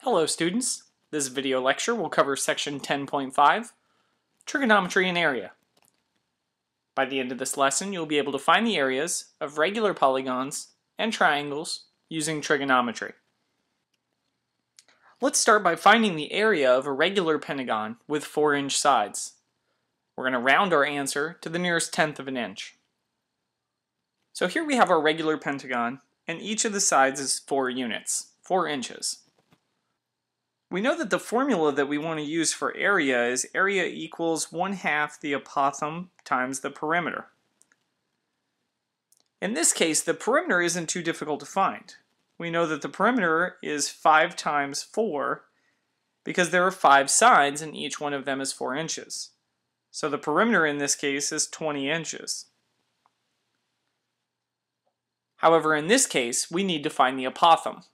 Hello students, this video lecture will cover section 10.5, Trigonometry and Area. By the end of this lesson, you'll be able to find the areas of regular polygons and triangles using trigonometry. Let's start by finding the area of a regular pentagon with 4-inch sides. We're going to round our answer to the nearest tenth of an inch. So here we have our regular pentagon, and each of the sides is 4 units, 4 inches. We know that the formula that we want to use for area is area equals 1/2 the apothem times the perimeter. In this case, the perimeter isn't too difficult to find. We know that the perimeter is 5 times 4 because there are 5 sides and each one of them is 4 inches. So the perimeter in this case is 20 inches. However, in this case, we need to find the apothem.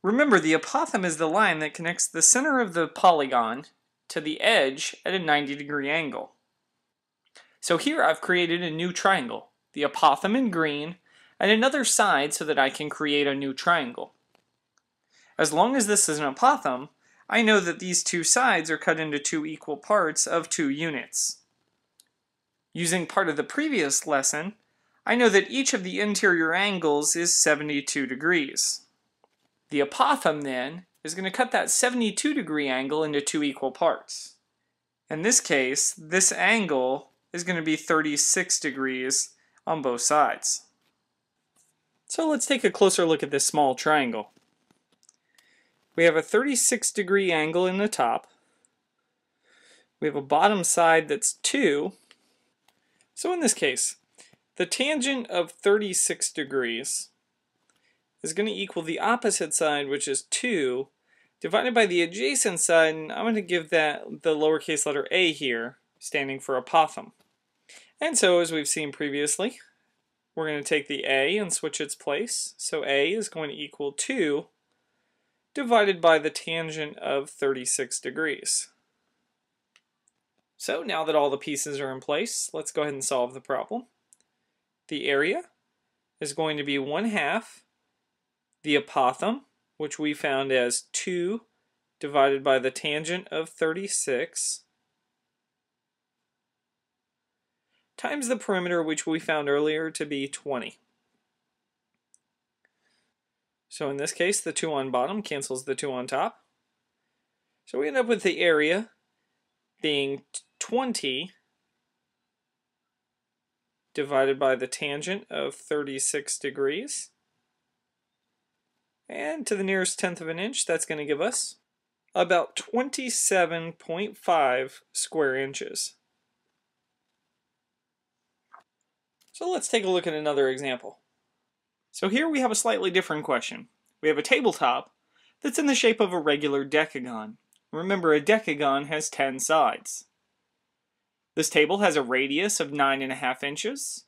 Remember, the apothem is the line that connects the center of the polygon to the edge at a 90-degree angle. So here I've created a new triangle, the apothem in green, and another side so that I can create a new triangle. As long as this is an apothem, I know that these two sides are cut into 2 equal parts of 2 units. Using part of the previous lesson, I know that each of the interior angles is 72 degrees. The apothem, then, is going to cut that 72-degree angle into 2 equal parts. In this case, this angle is going to be 36 degrees on both sides. So let's take a closer look at this small triangle. We have a 36-degree angle in the top. We have a bottom side that's 2. So in this case, the tangent of 36 degrees is going to equal the opposite side, which is 2, divided by the adjacent side, and I'm going to give that the lowercase letter a here, standing for apothem. And so, as we've seen previously, we're going to take the a and switch its place. So a is going to equal 2 divided by the tangent of 36 degrees. So now that all the pieces are in place, let's go ahead and solve the problem. The area is going to be 1/2 the apothem, which we found as 2 divided by the tangent of 36, times the perimeter, which we found earlier to be 20. So in this case, the 2 on bottom cancels the 2 on top. So we end up with the area being 20 divided by the tangent of 36 degrees. And to the nearest tenth of an inch, that's going to give us about 27.5 square inches. So let's take a look at another example. So here we have a slightly different question. We have a tabletop that's in the shape of a regular decagon. Remember, a decagon has 10 sides. This table has a radius of 9.5 inches,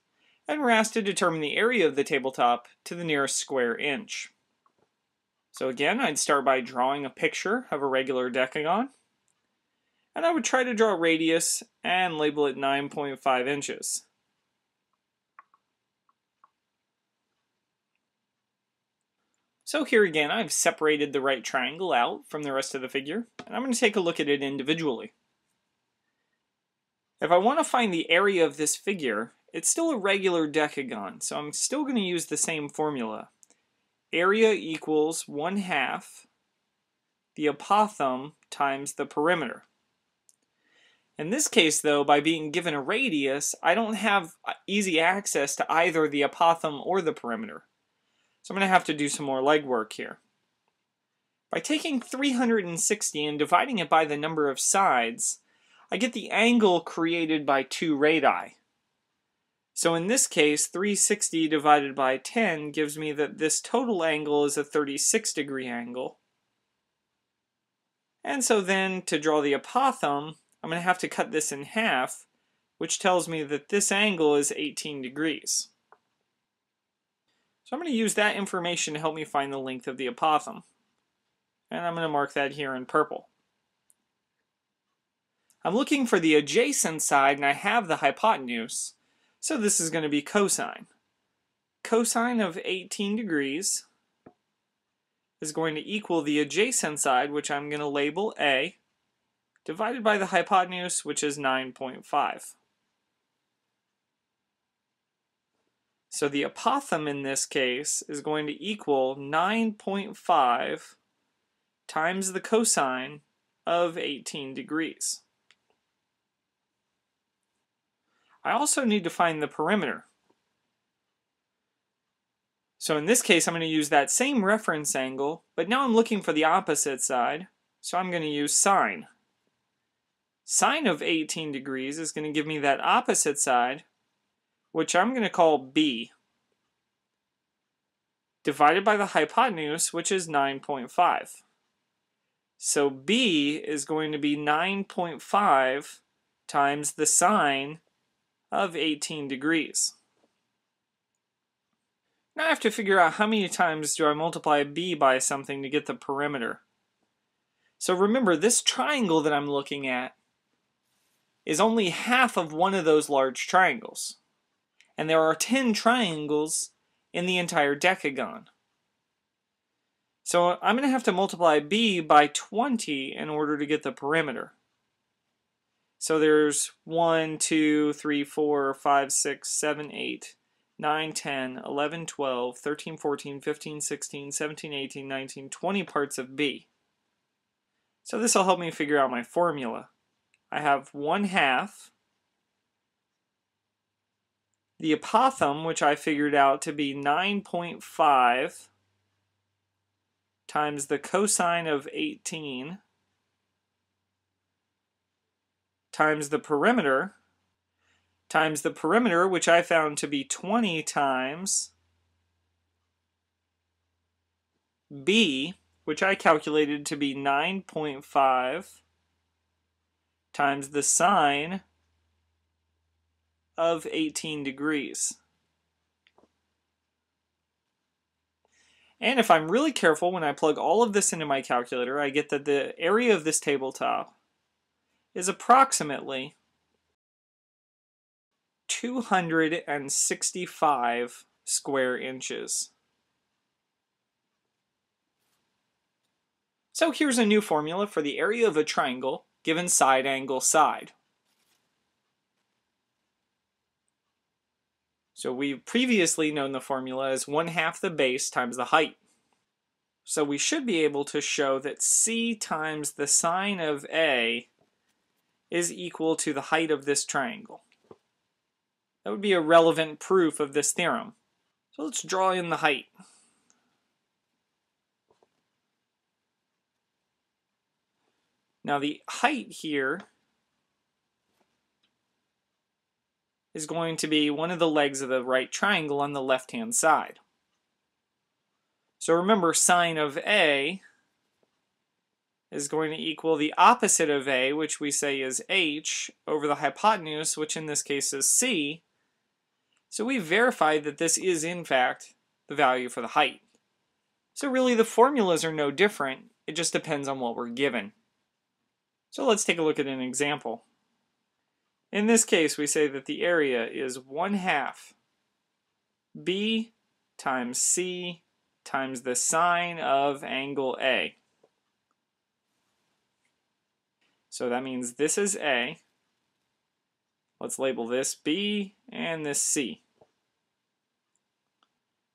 and we're asked to determine the area of the tabletop to the nearest square inch. So again, I'd start by drawing a picture of a regular decagon, and I would try to draw a radius and label it 9.5 inches. So here again, I've separated the right triangle out from the rest of the figure, and I'm going to take a look at it individually. If I want to find the area of this figure, it's still a regular decagon, so I'm still going to use the same formula. Area equals 1/2 the apothem times the perimeter. In this case, though, by being given a radius, I don't have easy access to either the apothem or the perimeter. So I'm going to have to do some more legwork here. By taking 360 and dividing it by the number of sides, I get the angle created by 2 radii. So in this case, 360 divided by 10 gives me that this total angle is a 36-degree angle. And so then, to draw the apothem, I'm going to have to cut this in half, which tells me that this angle is 18 degrees. So I'm going to use that information to help me find the length of the apothem. And I'm going to mark that here in purple. I'm looking for the adjacent side, and I have the hypotenuse. So this is going to be cosine. Cosine of 18 degrees is going to equal the adjacent side, which I'm going to label A, divided by the hypotenuse, which is 9.5. So the apothem in this case is going to equal 9.5 times the cosine of 18 degrees. I also need to find the perimeter. So in this case, I'm going to use that same reference angle, but now I'm looking for the opposite side, so I'm going to use sine. Sine of 18 degrees is going to give me that opposite side, which I'm going to call B, divided by the hypotenuse, which is 9.5. So B is going to be 9.5 times the sine of 18 degrees. Now I have to figure out how many times do I multiply B by something to get the perimeter. So remember, this triangle that I'm looking at is only half of one of those large triangles. And there are 10 triangles in the entire decagon. So I'm going to have to multiply B by 20 in order to get the perimeter. So there's 1, 2, 3, 4, 5, 6, 7, 8, 9, 10, 11, 12, 13, 14, 15, 16, 17, 18, 19, 20 parts of B. So this will help me figure out my formula. I have 1/2 the apothem, which I figured out to be 9.5 times the cosine of 18 times the perimeter, which I found to be 20 times B, which I calculated to be 9.5 times the sine of 18 degrees. And if I'm really careful when I plug all of this into my calculator, I get that the area of this tabletop is approximately 265 square inches. So here's a new formula for the area of a triangle given side angle side. So we've previously known the formula as 1/2 the base times the height. So we should be able to show that C times the sine of A is equal to the height of this triangle. That would be a relevant proof of this theorem. So let's draw in the height. Now the height here is going to be one of the legs of the right triangle on the left-hand side. So remember, sine of A is going to equal the opposite of A, which we say is H, over the hypotenuse, which in this case is C. So we verified that this is, in fact, the value for the height. So really, the formulas are no different. It just depends on what we're given. So let's take a look at an example. In this case, we say that the area is 1/2 B times C times the sine of angle A. So that means this is A. Let's label this B and this C.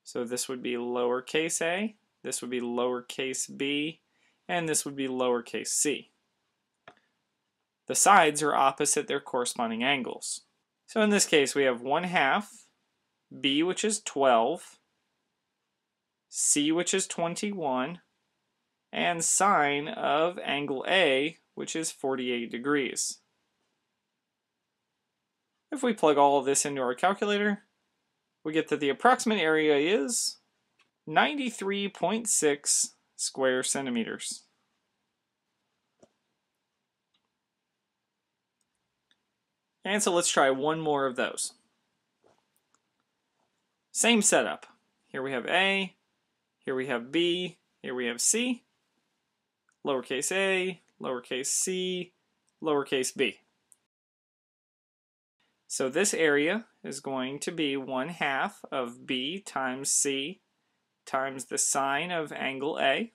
So this would be lowercase a, this would be lowercase b, and this would be lowercase c. The sides are opposite their corresponding angles. So in this case we have 1/2 b, which is 12, c, which is 21, and sine of angle A, which is 48 degrees. If we plug all of this into our calculator, we get that the approximate area is 93.6 square centimeters. And so let's try one more of those. Same setup. Here we have A, here we have B, here we have C, lowercase a, lowercase c, lowercase b. So this area is going to be 1/2 of b times c times the sine of angle A.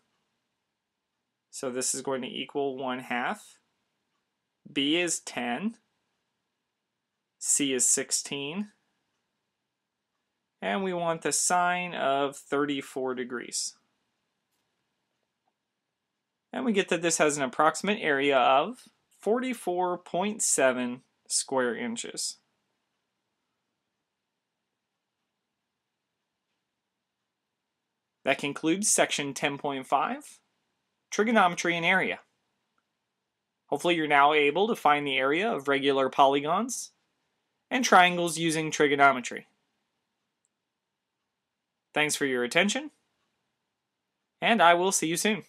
So this is going to equal 1/2. B is 10. C is 16. And we want the sine of 34 degrees. And we get that this has an approximate area of 44.7 square inches. That concludes section 10.5, trigonometry and area. Hopefully you're now able to find the area of regular polygons and triangles using trigonometry. Thanks for your attention, and I will see you soon.